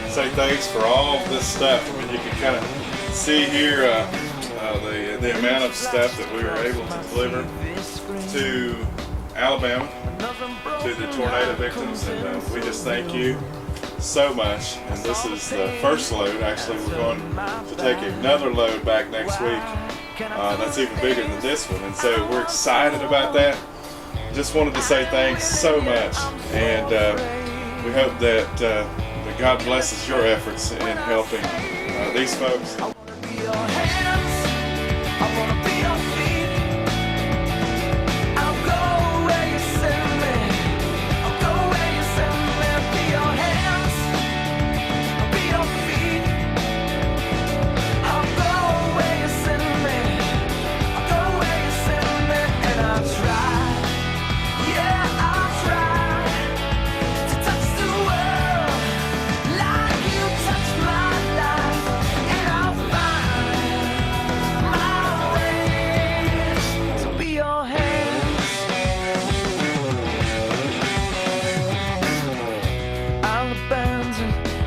say thanks for all of this stuff. I mean, you can kind of see here the amount of stuff that we were able to deliver to Alabama, to the tornado victims, and we just thank you so much. And this is the first load. Actually, we're going to take another load back next week that's even bigger than this one, and so we're excited about that. Just wanted to say thanks so much, and we hope that, that God blesses your efforts in helping these folks.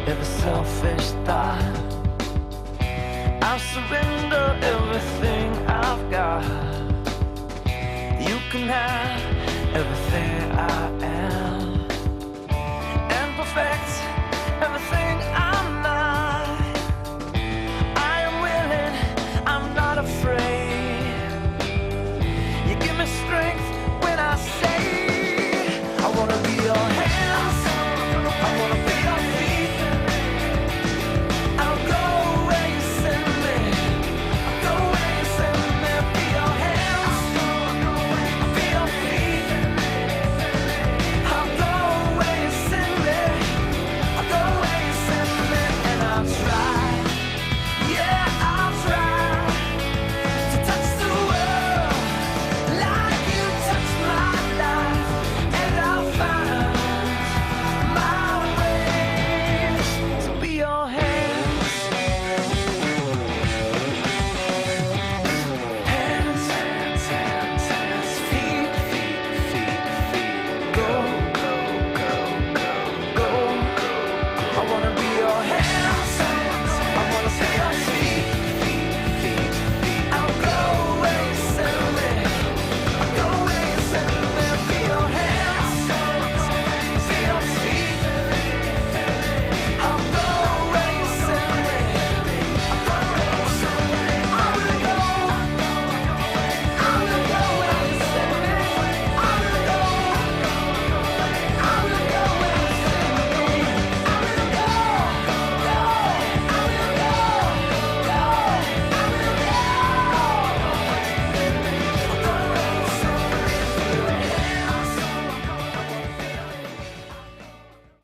Every selfish thought, I surrender everything I've got. You can have everything I am, and perfect